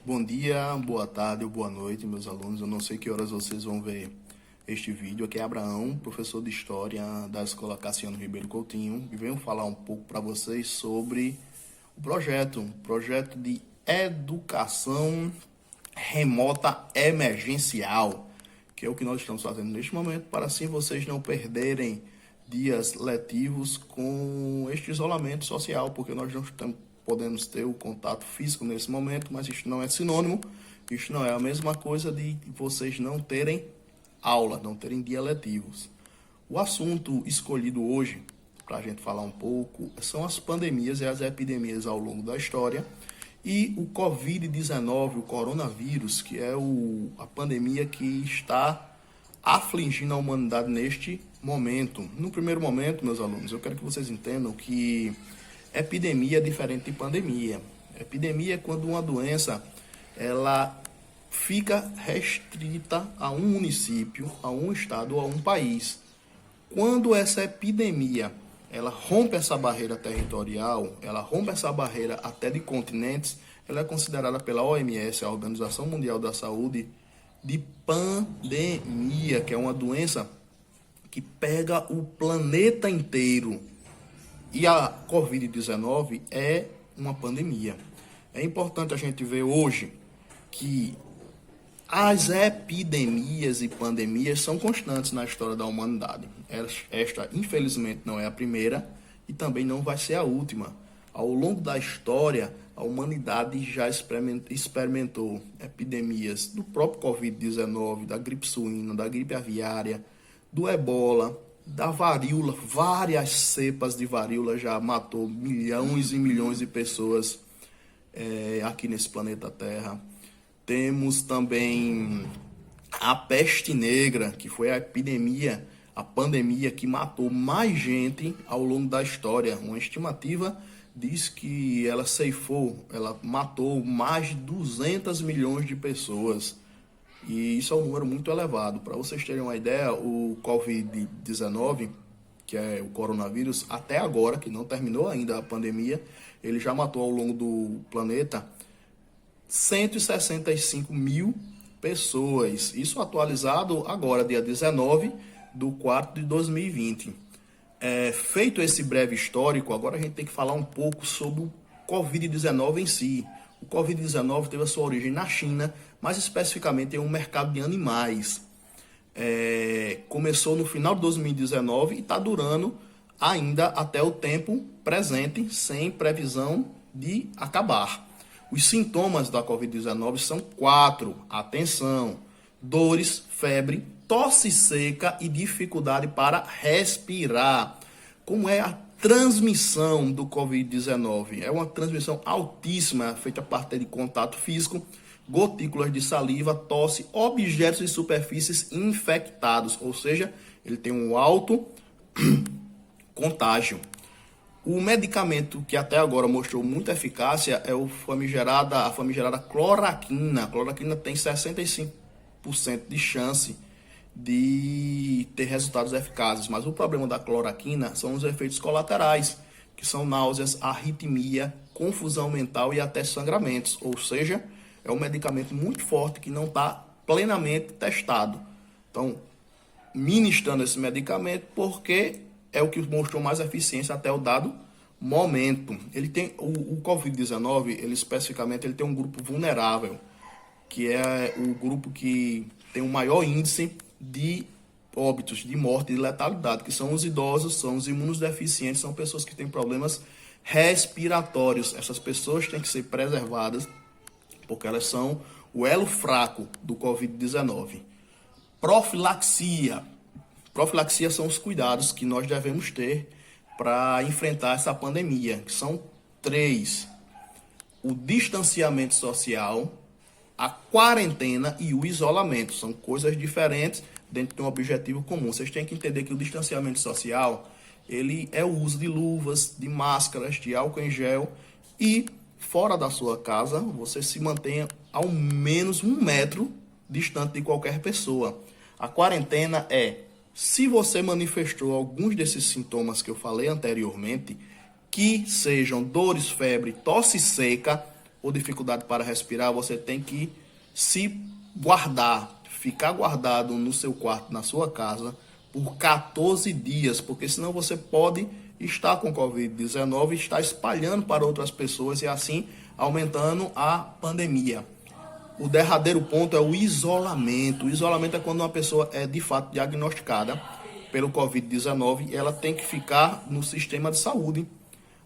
Bom dia, boa tarde ou boa noite, meus alunos. Eu não sei que horas vocês vão ver este vídeo. Aqui é Abraão, professor de História da Escola Cassiano Ribeiro Coutinho, e venho falar um pouco para vocês sobre o projeto de educação remota emergencial, que é o que nós estamos fazendo neste momento, para assim vocês não perderem dias letivos com este isolamento social, porque nós não podemos ter o contato físico nesse momento, mas isto não é sinônimo, isto não é a mesma coisa de vocês não terem aula, não terem dias letivos. O assunto escolhido hoje, para a gente falar um pouco, são as pandemias e as epidemias ao longo da história, e o Covid-19, o coronavírus, que é a pandemia que está afligindo a humanidade neste momento. No primeiro momento, meus alunos, eu quero que vocês entendam que epidemia é diferente de pandemia. Epidemia é quando uma doença ela fica restrita a um município, a um estado ou a um país. Quando essa epidemia ela rompe essa barreira territorial, ela rompe essa barreira até de continentes, ela é considerada pela OMS, a Organização Mundial da Saúde, de pandemia, que é uma doença que pega o planeta inteiro. E a Covid-19 é uma pandemia. É importante a gente ver hoje que as epidemias e pandemias são constantes na história da humanidade. Esta, infelizmente, não é a primeira e também não vai ser a última. Ao longo da história, a humanidade já experimentou epidemias do próprio Covid-19, da gripe suína, da gripe aviária, do ebola, da varíola. Várias cepas de varíola já matou milhões e milhões de pessoas aqui nesse planeta Terra. Temos também a peste negra, que foi a epidemia, a pandemia que matou mais gente ao longo da história. Uma estimativa diz que ela matou mais de 200 milhões de pessoas. E isso é um número muito elevado. Para vocês terem uma ideia, o Covid-19, que é o coronavírus, até agora, que não terminou ainda a pandemia, ele já matou ao longo do planeta 165 mil pessoas. Isso atualizado agora, dia 19/4/2020. Feito esse breve histórico, agora a gente tem que falar um pouco sobre o Covid-19 em si. O Covid-19 teve a sua origem na China, mais especificamente em um mercado de animais. Começou no final de 2019 e está durando ainda até o tempo presente, sem previsão de acabar. Os sintomas da Covid-19 são 4. Atenção: dores, febre, tosse seca e dificuldade para respirar. Como é a transmissão do Covid-19? É uma transmissão altíssima, feita a partir de contato físico, gotículas de saliva, tosse, objetos e superfícies infectados, ou seja, ele tem um alto contágio. O medicamento que até agora mostrou muita eficácia é a famigerada cloroquina. A cloroquina tem 65% de chance de ter resultados eficazes, mas o problema da cloroquina são os efeitos colaterais, que são náuseas, arritmia, confusão mental e até sangramentos, ou seja, é um medicamento muito forte que não está plenamente testado. Então, ministrando esse medicamento, porque é o que mostrou mais eficiência até o dado momento. Ele tem o Covid-19, ele tem um grupo vulnerável, que é o grupo que tem o maior índice de óbitos, de morte e de letalidade, que são os idosos, são os imunodeficientes, são pessoas que têm problemas respiratórios. Essas pessoas têm que ser preservadas, porque elas são o elo fraco do Covid-19. Profilaxia. Profilaxia são os cuidados que nós devemos ter para enfrentar essa pandemia, que são 3. O distanciamento social, a quarentena e o isolamento. São coisas diferentes dentro de um objetivo comum. Vocês têm que entender que o distanciamento social, ele é o uso de luvas, de máscaras, de álcool em gel, e fora da sua casa, você se mantenha ao menos 1 metro distante de qualquer pessoa. A quarentena se você manifestou alguns desses sintomas que eu falei anteriormente, que sejam dores, febre, tosse seca ou dificuldade para respirar, você tem que se guardar, ficar guardado no seu quarto, na sua casa, por 14 dias, porque senão você pode estar com Covid-19 e estar espalhando para outras pessoas e assim aumentando a pandemia. O derradeiro ponto é o isolamento. O isolamento é quando uma pessoa é de fato diagnosticada pelo Covid-19 e ela tem que ficar no sistema de saúde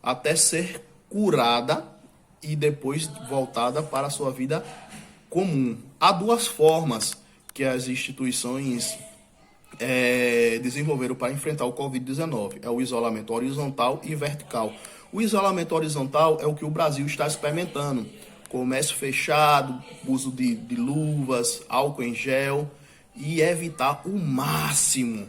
até ser curada e depois voltada para a sua vida comum. Há duas formas que as instituições desenvolveram para enfrentar o Covid-19. É o isolamento horizontal e vertical. O isolamento horizontal é o que o Brasil está experimentando. Comércio fechado, uso de luvas, álcool em gel e evitar o máximo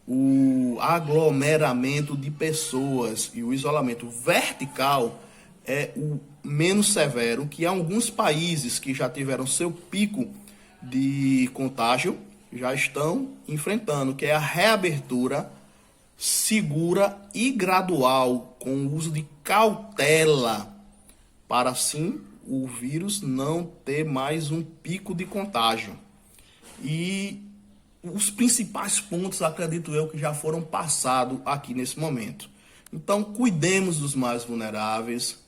o aglomeramento de pessoas. E o isolamento vertical é o menos severo, que há alguns países que já tiveram seu pico de contágio já estão enfrentando, que é a reabertura segura e gradual, com o uso de cautela, para assim o vírus não ter mais um pico de contágio. E os principais pontos, acredito eu, que já foram passados aqui nesse momento. Então, cuidemos dos mais vulneráveis,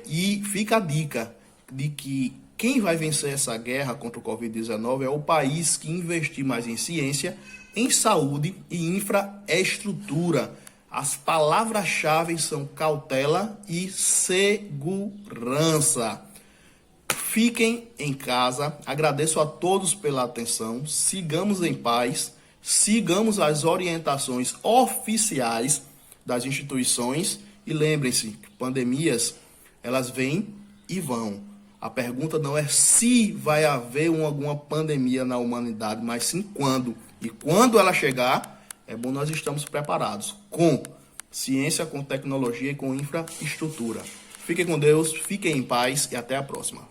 e fica a dica de que quem vai vencer essa guerra contra o Covid-19 é o país que investir mais em ciência, em saúde e infraestrutura. As palavras-chave são cautela e segurança. Fiquem em casa. Agradeço a todos pela atenção. Sigamos em paz. Sigamos as orientações oficiais das instituições. E lembrem-se que pandemias, elas vêm e vão. A pergunta não é se vai haver alguma pandemia na humanidade, mas sim quando. E quando ela chegar, é bom nós estamos preparados com ciência, com tecnologia e com infraestrutura. Fiquem com Deus, fiquem em paz e até a próxima.